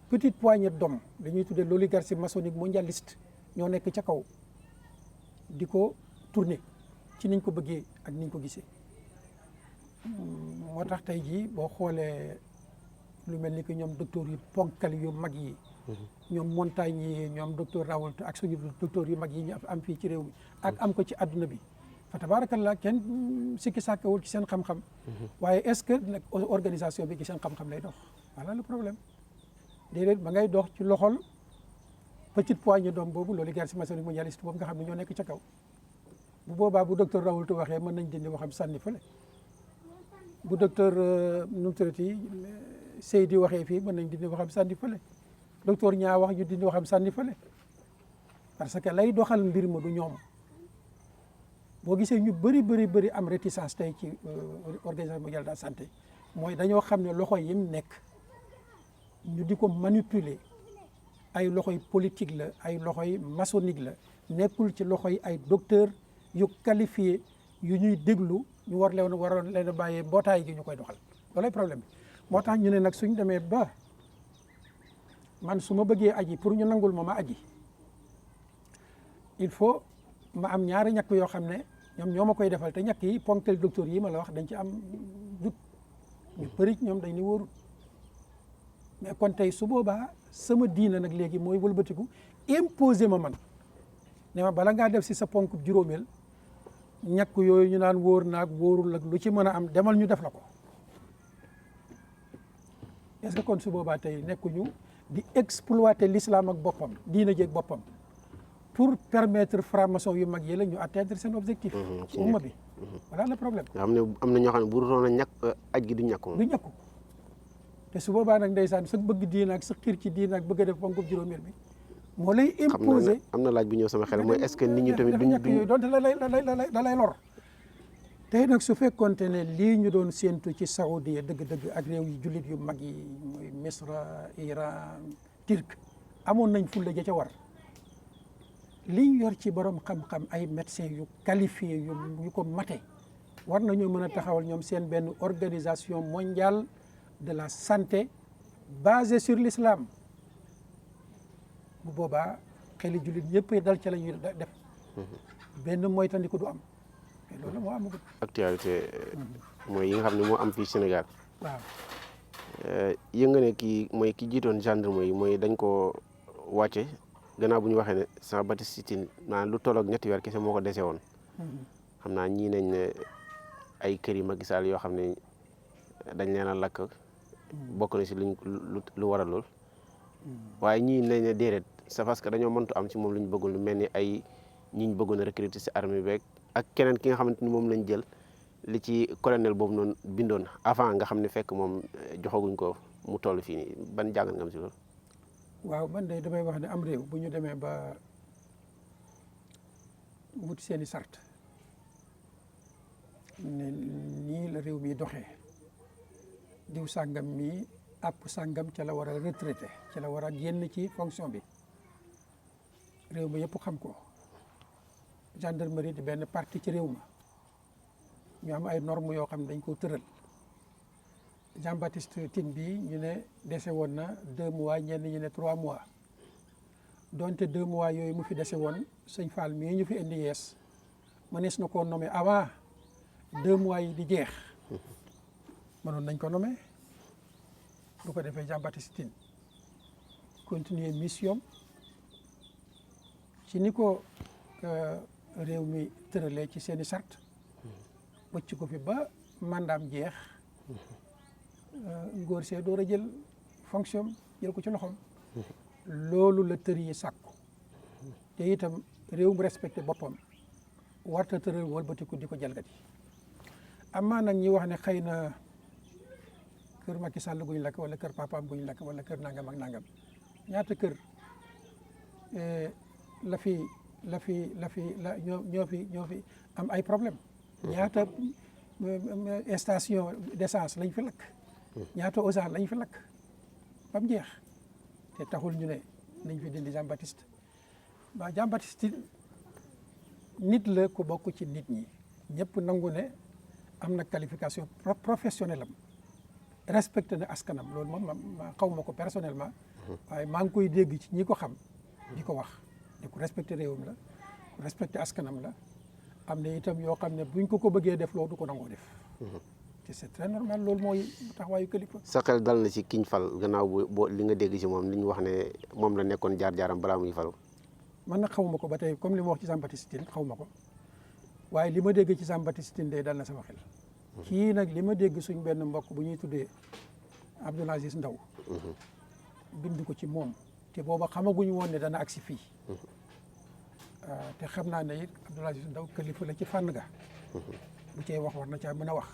petite poignée d'hommes dañuy tuddee l'oligarchie maçonnique mondialiste ñoo nekk ca kaw di ko tourner ci niñ ko bëggee ak niñ ko gisee moo tax tey jii boo xoolee lu mel ni que ñoom docteur yu ponkal yu mag yi ñoom montagne yi ñoom docteur Raoult ak suñu docteur yu mag yi ñu am fii ci réew mi ak am ko ci adduna bi fa tabarakallah kenn sikki sàkkawul ci seen xam-xam waaye est-ce que nag organisation bi ci seen xam-xam lay dox voilà le problème déedéet ba ngay dox ci loxol petite poignée d'hommes boobu l'oligarchie maçonnique mondialiste boobu nga xam ne ñoo nekk ca kaw bu boobaa bu docteur Raoult waxee mën nañ dindi waxam sànni fële bu docteur nu mu tuddati Seydi waxee fii mën nañ dindi waxam sànni fële docteur ñaa wax ñu dindi waxam sànni fële parce que lay doxal mbir ma du ñoom boo gisee ñu bëri am réticence tey ci organisation mondiale de la santé mooy dañoo xam ne loxo yi mu nekk ñu di ko manipuler ay loxoy politique la ay loxoy maçonnique la nekkul ci loxoy ay docteur yu qualifié yu ñuy déglu ñu waroon leen a bàyyee mbootaay gi ñu koy doxal loolay problème bi moo tax ñu ne nag suñ demee ba man su ma bëggee aji pour ñu nangul ma aji il faut ma am ñaari ñàkk yoo xam ne ñoom ñoo ma koy defal te ñàkk yi ponctel docteur yi ma la wax dañ ci am dut ñu bëri ñoom dañ ni wóorul mais kon tey su boobaa sama diina nag léegi mooy wëlbatiku imposer ma man ne ma bala ngaa def si sa ponk juróomeel ñàkk yooyu ñu naan wóor naag wóorul ak lu ci mën a am demal ñu def la ko est-ce que kon su boobaa tey nekkuñu di exploiter l'islam ak boppam diina jeeg boppam pour permettre franc-maçon yu mag yi la ñu atteindre seen objectif ci umma bi voilà le problème nga xam ne am na ñoo xam ne bu doon a ñàkk aj gi du ñàkk moom du ñàkku te su boobaa nag ndeysaan sa bëgg diina ak sa xiir ci diina ak bëgg a def ponkub juróomeel bi moo lay imposer am na laaj bu ñëw sama xel mooy est-ce que nit ñi tamit duñ ñàkk yooyu doonte la lay lor tey nag su fekkoonte ne lii ñu doon séentu ci Saoudia dëgg-dëgg ak réew yi jullit yu mag yi muy Misra Iran Turc amoon nañ fulla ja ca war liñ yor ci borom xam-xam ay médecins yu qualifié yu ko mate war nañoo mën a taxawal ñoom seen benn organisation mondiale de la santé basée sur l'islam bu boobaa xeli jullit ñëpp dal ca la ñuy def benn moytandiku du am mais loolu moo amagut. actualité mooy yi nga xam ne moo am fii Sénégal. waaw yënga ne kii mooy ki jiitoon gendarme yi mooy dañ ko wàcce gannaaw bu ñu waxee ne Jean-Baptiste Tine maanaam lu tolloog ñetti weer kese moo ko dese woon. xam naa ñii nañ ne ay kër yi Macky Sall yoo xam ne dañ leen a lakk bokk na si lu waral lool waaye ñii nañ ne déedéet c'est parce que dañoo mëntu am ci moom lu ñu bëggul lu mel ni ay ñi ñu bëggoon a recruter si armée beeg ak keneen ki nga xamante ni moom lañ jël li ci colonel boobu noonu bindoon avant nga xam ne fekk moom joxaguñ ko mu toll fii nii ban jàngat nga am si loolu. waaw man de damay wax ne am réew bu ñu demee ba wut seeni sart ne nii la réew mi doxee diw sàngam mi àpp sàngam ca la war a retraité ca la war a génn ci fonction bi réew mi yëpp xam ko gendarmerie di benn partie ci réew ma ñu am ay normes yoo xam ne dañ ko tëral Jean-Baptiste Tine bi ñu ne dese woon na 2 mois ñenn ñu ne 3 mois donte 2 mois yooyu mu fi dese woon sëñ Fall mii ñu fi indi yees mënees na koo nommé avant 2 mois yi di jeex mënoon nañ ko nommé bu ko defee Jean-Baptiste Tine continuer mission ci ni ko réew mi tëralee ci seeni sart wëcc ko fi ba mandaam jeex ngóor see door a jël fonction jël ko ci loxoom loolu la tër yi sàkku te itam réew mu respecté boppam warta tëral wëlbatiku di ko jalgati amaa nag ñi wax ne xëy na kër Macky Sall guñ lakk wala kër papaam guñ lakk wala kër nangam ak nangam ñaata kër ñoo fi am ay problème ñaata station d'essence lañ fi lakk ñaata Auchan lañ fi lakk ba mu jeex te taxul ñu ne nañ fi dindi Jean-Baptiste ba Jean-Baptiste nit la ku bokk ci nit ñi ñëpp nangu ne am na qualification professionnelle am respecté na askanam loolu moom ma xaw ma ko personnellement waaye maa ngi koy dégg ci ñi ko xam di ko wax di ko respecté réewam la ku respecté askanam la am na itam yoo xam ne buñ ko bëggee def loolu du ko nangoo def te c'est très normal loolu mooy taxawaayu kilifa. sa xel dal na ci kiñ fal gannaaw boo li nga dégg ci moom li ñu wax ne moom la nekkoon jaar-jaaram balaa muy falu. man nag xaw ma ko ba tey comme li ma wax ci Jean-Baptiste Tine xaw ma ko waaye li ma dégg ci Jean-Baptiste Tine day dal na sama xel. kii nag li ma dégg suñ benn mbokk bu ñuy tuddee Abdoul Aziz Ndaw bind ko ci moom te booba xamaguñu woon ne dana agsi fii te xam naa ne it Abdoul Aziz Ndaw kilifa la ci fànn ga bu cay wax war na caa mën a wax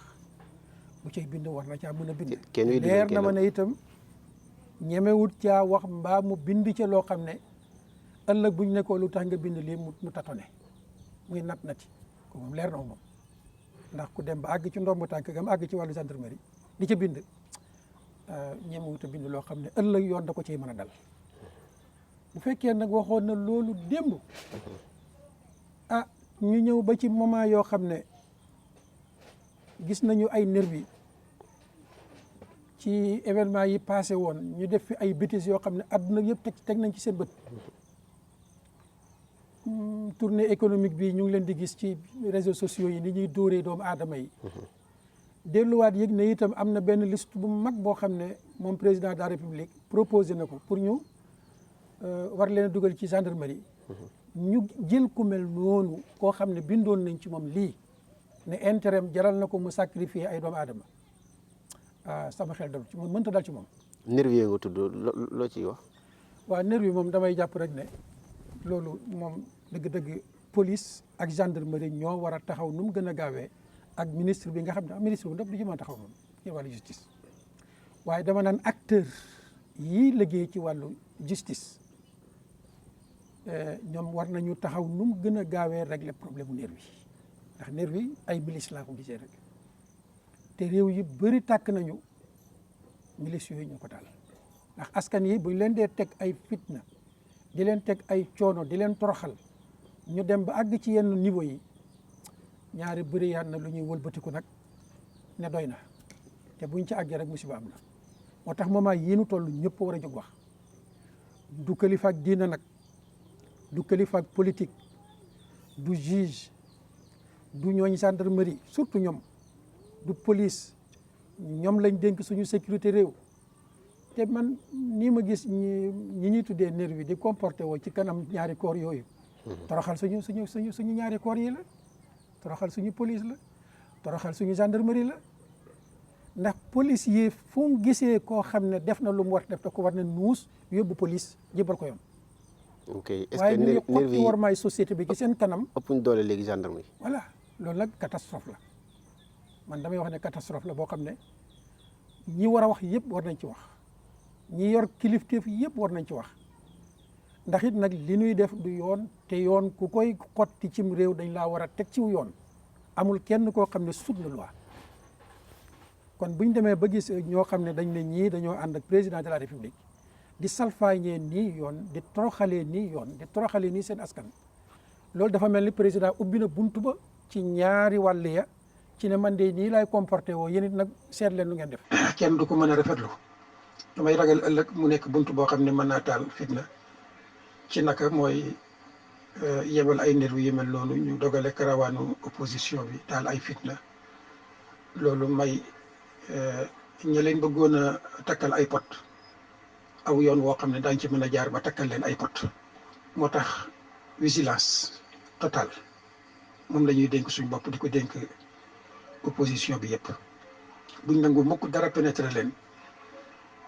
bu cay bind war na caa mën a bind leer na ma ne itam ñemewut caa wax mbaa mu bind ca loo xam ne ëllëg buñ ne ko lu tax nga bind lii mu tatone muy nati ko moom leer na moom ndax ku dem ba àgg ci ndomb tànk gam àgg ci wàllu gendarmerie di ca bind ñemewut a bind loo xam ne ëllëg yoon da ko ciy mën a dal bu fekkee nag waxoon na loolu démb ñu ñëw ba ci moment yoo xam ne gis nañu ay nervi ci événement yi passé woon ñu def fi ay bêtises yoo xam ne adduna yëpp teg nañ ci seen bët tournée économique bi ñu ngi leen di gis ci réseaux sociaux yi ni ñuy dóoree doomu aadama yi delluwaat yëg ne itam am na benn liste bu mag boo xam ne moom président de la république proposé na ko pour ñu war leen a dugal ci gendarmerie ñu jël ku mel noonu koo xam ne bindoon nañ ci moom lii ne intérêt jaral na ko mu sacrifier ay doomu aadama sama xel dal ci moom mënta dal ci moom. nervi yi nga tudd loo ciy wax. waaw nervi yi moom damay jàpp rek ne loolu moom dëgg-dëgg police ak gendarmerie ñoo war a taxaw nu mu gën a gaawee ak ministre bi nga xam ne ministre bi du ci mën a taxaw moom ci wàllu justice waaye dama naan acteur yii liggéey ci wàllu justice. ñoom war nañu taxaw nu mu gën a gaawee régler problème mu nervi ndax nervi ay milice laa ko gisee rek te réew yi bëri tàkk nañu milice yooyu ñoo ko daal ndax askan yi buñ leen dee teg ay fitna di leen teg ay coono di leen toroxal ñu dem ba àgg ci yenn niveau yi ñaari bëri yaat na lu ñuy wëlbatiku nag ne doy na te buñ ci àggee rek musiba am na moo tax moment yii nu toll ñëpp war a jóg wax du kilifa ak diina nag. du kilifa ak politique du juge du ñooñ gendarmerie surtout ñoom du police ñoom lañ dénk suñu sécurité réew te man nii ma gis ñi ñuy tuddee nervi di comporté woo ci kanam ñaari corps yooyu toroxal suñu ñaari corps yi la toroxal suñu police la toroxal suñu gendarmerie la ndax police yi fu mu gisee koo xam ne def na lu mu war def da ko war na nuus yóbbu police jébal ko yoon ok est-ce waaye que ñu ngi nervi yi war maay société bi ci seen kanam. ëpp ñu doole léegi gendarmerie. voilà loolu nag catastrophe la man damay wax ne catastrophe la boo xam ne ñi war a wax yëpp war nañ ci wax ñi yor kilifteef yëpp war nañ ci wax ndax it nag li ñuy def du yoon te yoon ku koy xotti cim réew dañ laa war a teg ciw yoon amul kenn koo xam ne sut na loi kon buñ demee ba gis ñoo xam ne dañ ne ñii dañoo ànd ak président de la république di salfaañee nii yoon di toroxalee nii yoon di toroxalee nii seen askan loolu dafa mel ni président ubbi na buntu ba ci ñaari wàll ya ci ne man de nii laay comporté woo yéen it nag seet leen lu ngeen def. kenn du ko mën a rafetlu damay ragal ëllëg mu nekk buntu boo xam ne mën naa taal fitna ci naka mooy yebal ay nervi yu mel noonu ñu dogale karawaanu opposition bi taal ay fitna loolu may ña leen bëggoon a takkal ay pot. aw yoon woo xam ne daañu ci mën a jaar ba takkal leen ay pot moo tax vigilance totale moom la ñuy dénk suñ bopp di ko dénk opposition bi yëpp buñ nangu mukk dara pénétrer leen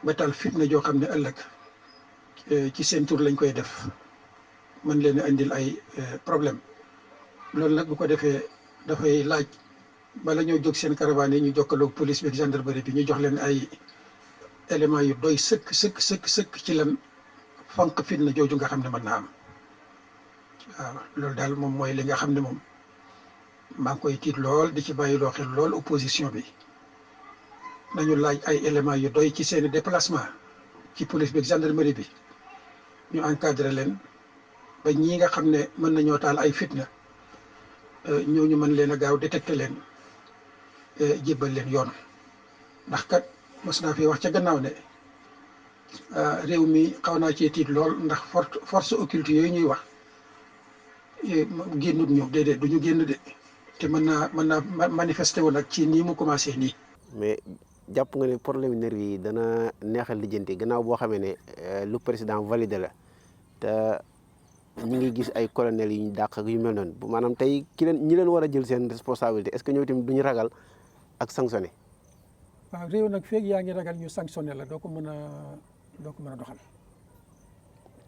ba taal fitna joo xam ne ëllëg ci seen tur lañ koy def mën leen a indil ay problème loolu nag bu ko defee dafay laaj bala ñoo jóg seen caravane yi ñu jokkaloo police bi ak gendarmerie bi ñu jox leen ay éléments yu doy sëkk ci lan fanq fitna jooju nga xam ne mën naa am waaw loolu daal moom mooy li nga xam ne moom maa ngi koy tiit lool di ci bàyyi loo xel lool opposition bi nañu laaj ay éléments yu doy ci seeni déplacement ci police bi ak gendarmerie bi ñu encadré leen ba ñii nga xam ne mën nañoo taal ay fitna ñooñu mën leen a gaaw détecté leen jébbal leen yoon ndax kat mos naa fi wax ca gannaaw ne réew mi xaw naa cee tiit lool ndax force occulte yooyu ñuy wax génnut ñu déedéet du ñu génn de te mën naa manifesté wu nag ci nii mu commencé nii. mais jàpp nga ne problème nervi yi dana neexal lijjanti gannaaw boo xamee ne lu président validé la te ñi ngi gis ay colonel yu ñu dàq ak yu mel noonu bu maanaam tey ñi leen war a jël seen responsabilité est-ce que ñoom tamit duñu ragal ak sanctionné. waaw réew nag feeg yaa ngi ragal ñu sanctionné la doo ko mën a doxal.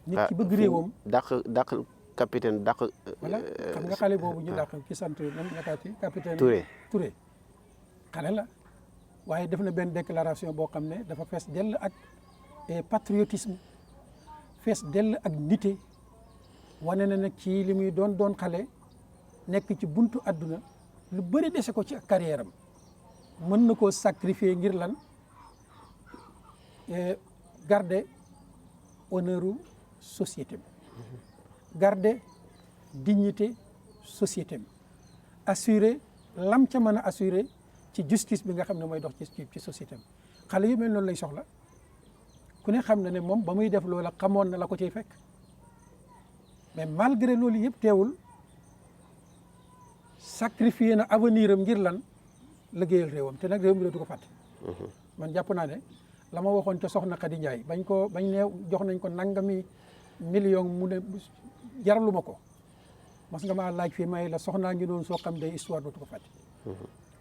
nit ki bëgg réewam dàq capitaine dàq. voilà xam nga xale boobu ñu dàq ci sant nan nakaati capitaine Touré xale la waaye def na benn déclaration boo xam ne dafa fees dell ak patriotisme fees dell ak nité wane na nag ci li muy doon xale nekk ci buntu àdduna lu bëri dese ko ci carrière am mën na koo sacrifier ngir lan garder honneuru société garder dignité société assurer lam ca mën a assurer ci justice bi nga xam ne mooy dox ci société xale yu mel noonu lay soxla ku ne xam na ne moom ba muy def loola xamoon na la ko ciy fekk mais malgré loolu yëpp teewul sacrifier na avenir am ngir lan liggéeyal réewam te nag réew mi dootu ko fàtte. man jàpp naa ne la ma waxoon ca soxna Khady Ndiaye bañ ne jox nañ ko nangami million mu ne jaralu ma ko mas nga maa laaj fii may la soxnaa ngi noonu soo xam de histoire dootu ko fàtte.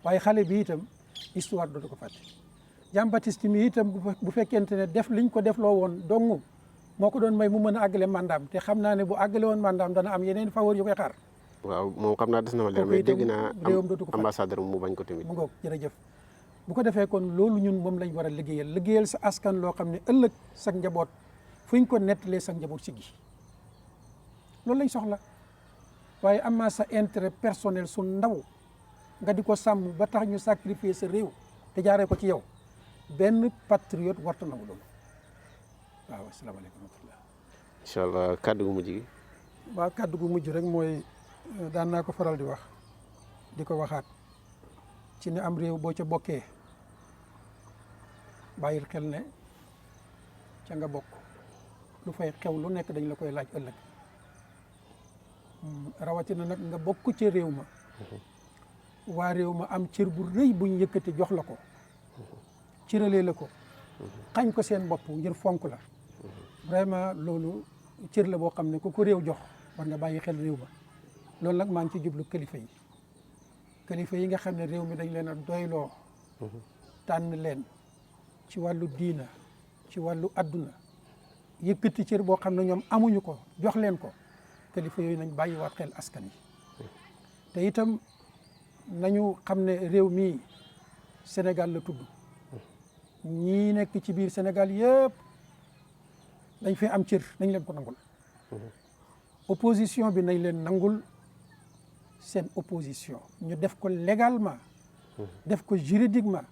waaye xale bi itam histoire dootu ko fàtte. Jean Baptiste mi itam bu fekkente ne def liñ ko def loo woon dong moo ko doon may mu mën a àggale mandaam te xam naa ne bu àggale woon mandaam dana am yeneen faveur yu koy xaar. waaw moom xam naa des na ma leer mais dégg naa ambassadeur mu bañ ko tamit. mu ngoog jërëjëf bu ko defee kon loolu ñun moom lañ war a liggéeyal sa askan loo xam ne ëllëg sa njaboot fuñ ko nettalee sa njaboot siggi loolu lañ soxla waaye amaa sa intérêt personnel su ndaw nga di ko sàmm ba tax ñu sacrifier sa réew te jaaree ko ci yow benn patriote warta nangu loolu waaw asalaamaaleykum wa rahmatulah. incha allah kàddu gu mujj gi. waaw kàddu gu mujj rek mooy daan naa ko faral di wax di ko waxaat ci ne am réew boo ca bokkee bàyyil xel ne ca nga bokk lu fay xew lu nekk dañ la koy laaj ëllëg rawatina nag nga bokk ca réew ma waa réew ma am cër bu rëy buñ yëkkati jox la ko cëralee la ko xañ ko seen bopp ngir fonk la vraiment loolu cër la boo xam ne ku ko réew jox war nga bàyyi xel réew ma loolu nag maa ngi ci jublu kilifa yi nga xam ne réew mi dañ leen a doyloo tànn leen ci wàllu diina ci wàllu adduna yëkkati cër boo xam ne ñoom amuñu ko jox leen ko kilifa yooyu nañ bàyyiwaat xel askan yi te itam nañu xam ne réew mi Sénégal la tudd ñii nekk ci biir Sénégal yëpp dañ fi am cër nañ leen ko nangul opposition bi nañ leen nangul seen opposition ñu def ko légalement def ko juridiquement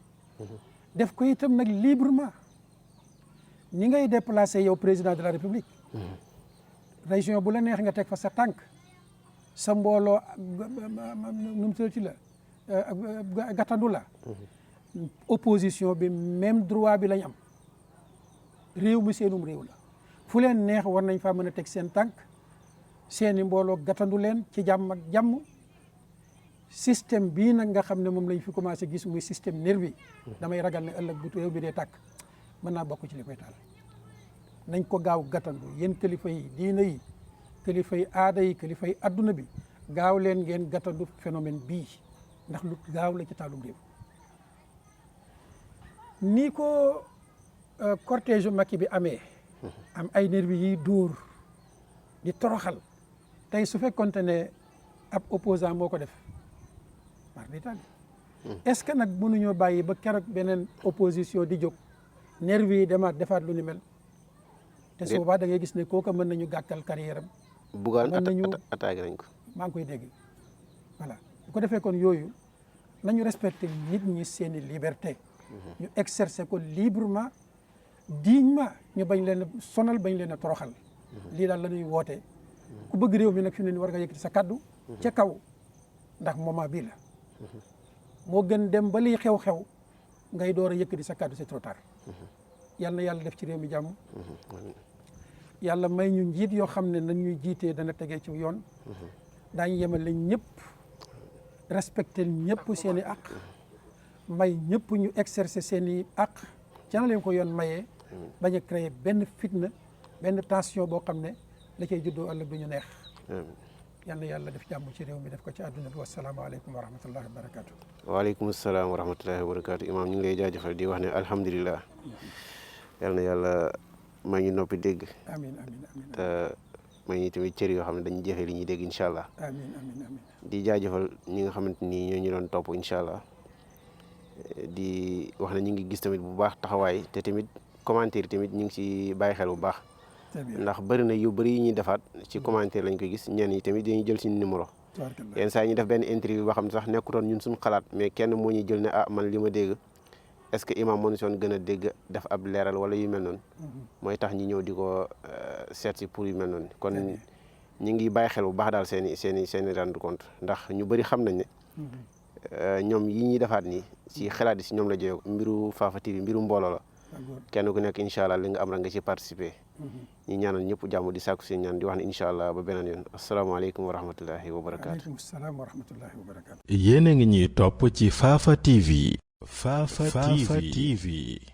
def ko itam nag librement ni ngay déplacé yow président de la république région bu la neex nga teg fa sa tànk sa mbooloo nu mu ci la gàttandu la opposition bi même droit bi lañ am réew mi seenum réew la fu leen neex war nañ faa mën a teg seen tànk seeni mbooloo gàttandu leen ci jàmm ak jàmm système bii nag nga xam ne moom lañ fi commencé gis muy système nervi damay ragal ne ëllëg bu réew bi dee tàkk mën naa bokk ci li koy taal nañ ko gaaw gàttandu yéen kilifa yi diina yi kilifa yi aada yi kilifa yi adduna bi gaaw leen ngeen gàttandu phénomène bii ndax lu gaaw la ci taalum réew nii ko cortège Macky bi amee am ay nervi yi dóor di toroxal tey su fekkonte ne ab opposant moo ko def mar di tànn est-ce que nag mënuñoo bàyyi ba keroog beneen opposition di jóg nervi yi demaat defaat lu ni mel te su boobaa da ngay gis ne kooka mën nañu gàkkal carrière am Bougane attaqué nañ ko maa ngi koy dégg voilà bu ko defee kon yooyu nañu respecté nit ñi seeni liberté ñu exercer ko librement dignement ñu bañ leen a sonal bañ leen a toroxal lii daal la ñuy woote ku bëgg réew mi nag fi mu ne war nga yëkkati sa kaddu ca kaw ndax moment bii la moo gën dem ba liy xew-xew ngay door a yëkkati sa kaddu c'est trop tard yal na yàlla def ci réew mi jàmm yàlla may ñu njiit yoo xam ne nañ ñuy jiitee dana tegee ci yoon daañu yemal lañ ñëpp respecté ñëpp seen i àq may ñëpp ñu exercer seen i àq ca na leen ko yoon mayee bañ a créer benn fitna benn tension boo xam ne la cay juddoo ëllëg du ñu neex yal na yàlla def jàmm ci réew mi def ko ci àdduna bi wasalaamaaleykum wa rahmatullahi wa barakatu waaleykum salaam wa rahmatullahi wa barakatu imaam ñu ngi lay jaajëfal di wax ne alhamdulilah yal na yàlla may ñu noppi dégg amiin amiin amiin te may ñu tamit cër yoo xam ne dañu jëfee li ñuy dégg incha allah amiin amiin amiin di jaajëfal ñi nga xamante ni ñoo ñu doon topp incha allah di wax ne ñu ngi gis tamit bu baax taxawaay te tamit commentaire tamit ñu ngi ci bàyyi xel bu baax ndax bëri na yu bëri yi ñuy defaat ci commentaire lañ koy gis ñenn yi tamit dañuy jël suñu numéro yenn saa yi ñu def benn interview boo xam ne sax nekkutoon ñun suñu xalaat mais kenn moo ñuy jël ne man li ma dégg est-ce que imam mënu soon gën a dégg def ab leeral wala yu mel noonu mooy tax ñi ñëw di ko seet si pour yu mel noonu kon ñu ngi bàyyi xel bu baax daal seen i rendre compte ndax ñu bëri xam nañ ne ñoom yi ñuy defaat nii si xalaat yi si ñoom la jógee mbiru Fafa TV mbiru mbooloo la kenn ku nekk incha allah li nga am rek nga ci participer ñi ñaanal ñëpp jàmm di sàkku seen ñaan di wax ne incha allah ba beneen yoon asalaamaaleykum wa rahmatullahi wa barakaatu. waaleykum salaam wa rahmatullahi wa barakaatu. yéen a ngi ñuy topp ci Fafa TV. Fafa TV.